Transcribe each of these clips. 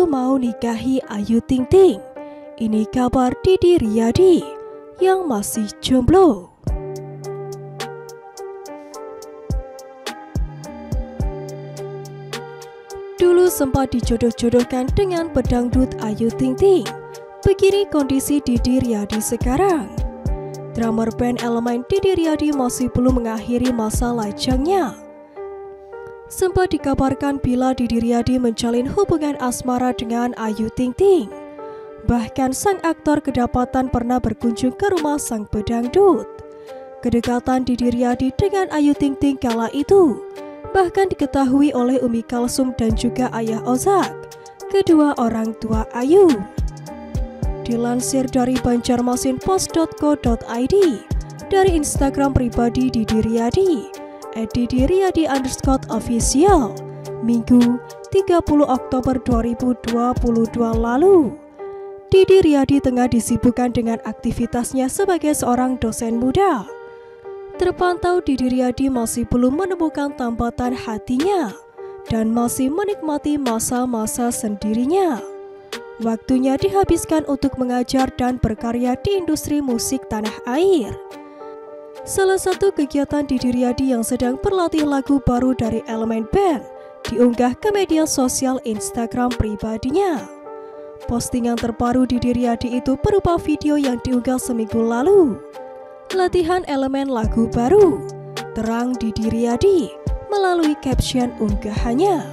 mau nikahi Ayu Ting Ting. Ini kabar Didi Riyadi yang masih jomblo. Dulu sempat dijodoh-jodohkan dengan pedangdut Ayu Ting Ting. Begini kondisi Didi Riyadi sekarang. Drummer band Elemen Didi Riyadi masih belum mengakhiri masa lajangnya. Sempat dikabarkan bila Didi Riyadi menjalin hubungan asmara dengan Ayu Ting Ting. Bahkan sang aktor kedapatan pernah berkunjung ke rumah sang pedangdut. Kedekatan Didi Riyadi dengan Ayu Ting Ting kala itu bahkan diketahui oleh Umi Kalsum dan juga Ayah Ozak, kedua orang tua Ayu. Dilansir dari banjarmasinpost.co.id, dari Instagram pribadi Didi Riyadi, @DidiRiyadi_official, Minggu 30 Oktober 2022 lalu. Didi Riyadi tengah disibukkan dengan aktivitasnya sebagai seorang dosen muda. Terpantau Didi Riyadi masih belum menemukan tambatan hatinya dan masih menikmati masa-masa sendirinya. Waktunya dihabiskan untuk mengajar dan berkarya di industri musik tanah air. Salah satu kegiatan Didi Riyadi yang sedang berlatih lagu baru dari Elemen Band diunggah ke media sosial Instagram pribadinya. Postingan terbaru Didi Riyadi itu berupa video yang diunggah seminggu lalu. Latihan elemen lagu baru, terang Didi Riyadi melalui caption unggahannya.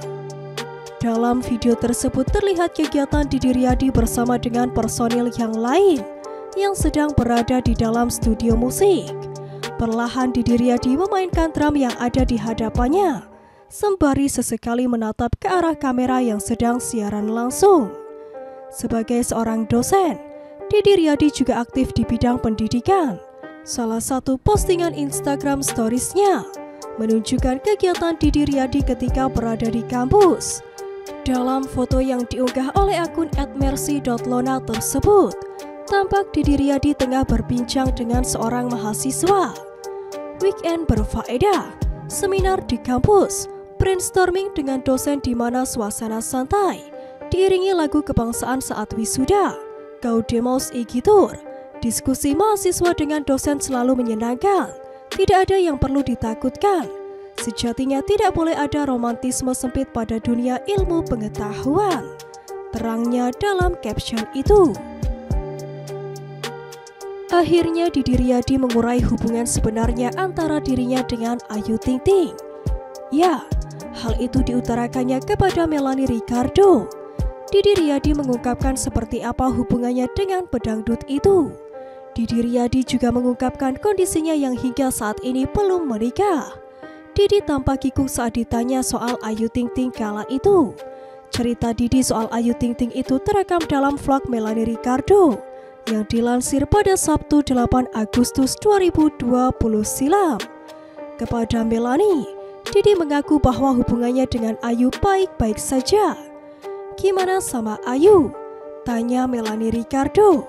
Dalam video tersebut terlihat kegiatan Didi Riyadi bersama dengan personil yang lain yang sedang berada di dalam studio musik. Perlahan Didi Riyadi memainkan drum yang ada di hadapannya, sembari sesekali menatap ke arah kamera yang sedang siaran langsung. Sebagai seorang dosen, Didi Riyadi juga aktif di bidang pendidikan. Salah satu postingan Instagram Stories-nya menunjukkan kegiatan Didi Riyadi ketika berada di kampus. Dalam foto yang diunggah oleh akun @mercy.lona tersebut, tampak Didi Riyadi tengah berbincang dengan seorang mahasiswa. Weekend berfaedah, seminar di kampus, brainstorming dengan dosen di mana suasana santai, diiringi lagu kebangsaan saat wisuda, Gaudeamus Igitur. Diskusi mahasiswa dengan dosen selalu menyenangkan, tidak ada yang perlu ditakutkan. Sejatinya tidak boleh ada romantisme sempit pada dunia ilmu pengetahuan, terangnya dalam caption itu. Akhirnya Didi Riyadi mengurai hubungan sebenarnya antara dirinya dengan Ayu Ting Ting. Ya, hal itu diutarakannya kepada Melanie Ricardo. Didi Riyadi mengungkapkan seperti apa hubungannya dengan pedangdut itu. Didi Riyadi juga mengungkapkan kondisinya yang hingga saat ini belum menikah. Didi tampak kikuk saat ditanya soal Ayu Ting Ting kala itu. Cerita Didi soal Ayu Ting Ting itu terekam dalam vlog Melanie Ricardo yang dilansir pada Sabtu 8 Agustus 2020 silam. Kepada Melanie, Didi mengaku bahwa hubungannya dengan Ayu baik-baik saja. "Gimana sama Ayu?" tanya Melanie Ricardo.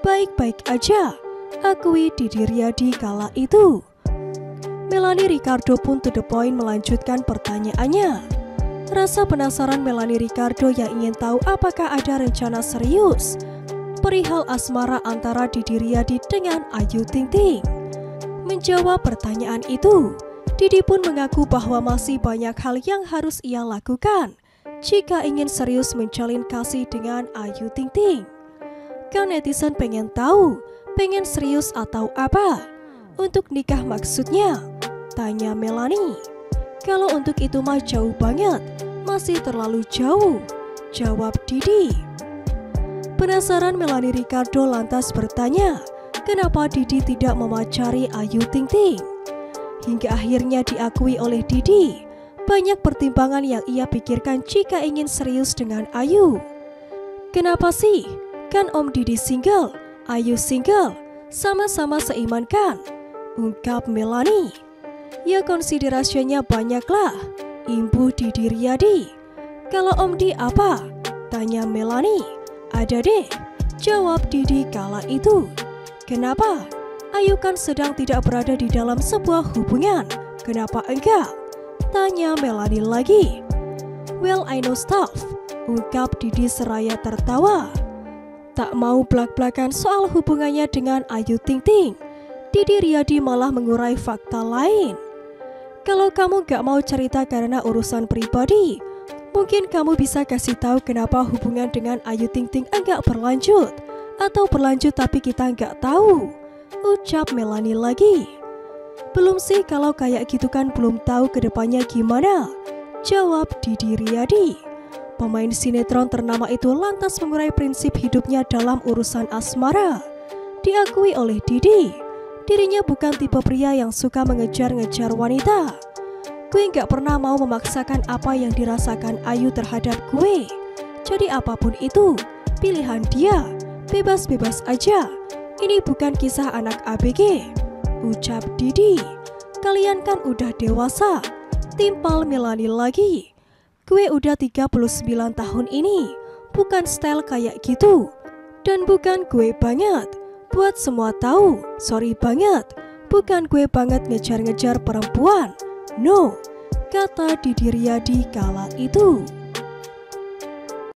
"Baik-baik aja," akui Didi Riyadi kala itu. Melanie Ricardo pun to the point melanjutkan pertanyaannya. Rasa penasaran Melanie Ricardo yang ingin tahu apakah ada rencana serius perihal asmara antara Didi Riyadi dengan Ayu Ting Ting. Menjawab pertanyaan itu, Didi pun mengaku bahwa masih banyak hal yang harus ia lakukan jika ingin serius menjalin kasih dengan Ayu Ting Ting. Kan netizen pengen tahu, pengen serius atau apa? Untuk nikah maksudnya? Tanya Melanie. "Kalau untuk itu mah jauh banget, masih terlalu jauh," jawab Didi. Penasaran Melanie Ricardo lantas bertanya, kenapa Didi tidak memacari Ayu Ting Ting? Hingga akhirnya diakui oleh Didi, banyak pertimbangan yang ia pikirkan jika ingin serius dengan Ayu. "Kenapa sih? Kan Om Didi single, Ayu single, sama-sama seiman kan?" ungkap Melanie. "Ya konsiderasinya banyaklah," imbuh Didi Riyadi. "Kalau Om Di apa?" tanya Melanie. "Ada deh," jawab Didi kala itu. "Kenapa? Ayu kan sedang tidak berada di dalam sebuah hubungan, kenapa enggak?" tanya Melanie lagi. "Well, I know stuff," ungkap Didi seraya tertawa. Tak mau belak-belakan soal hubungannya dengan Ayu Ting Ting, Didi Riyadi malah mengurai fakta lain. Kalau kamu gak mau cerita karena urusan pribadi, mungkin kamu bisa kasih tahu kenapa hubungan dengan Ayu Ting Ting enggak berlanjut, atau berlanjut tapi kita nggak tahu, ucap Melanie lagi. Belum sih, kalau kayak gitu kan belum tahu kedepannya gimana, jawab Didi Riyadi. Pemain sinetron ternama itu lantas mengurai prinsip hidupnya dalam urusan asmara. Diakui oleh Didi, dirinya bukan tipe pria yang suka mengejar-ngejar wanita. Gue nggak pernah mau memaksakan apa yang dirasakan Ayu terhadap gue. Jadi apapun itu, pilihan dia, bebas-bebas aja. Ini bukan kisah anak ABG, ucap Didi. Kalian kan udah dewasa, timpal Melanie lagi. Gue udah 39 tahun ini, bukan style kayak gitu. Dan bukan gue banget, buat semua tahu, sorry banget, bukan gue banget ngejar-ngejar perempuan. No, kata Didi Riyadi kala itu.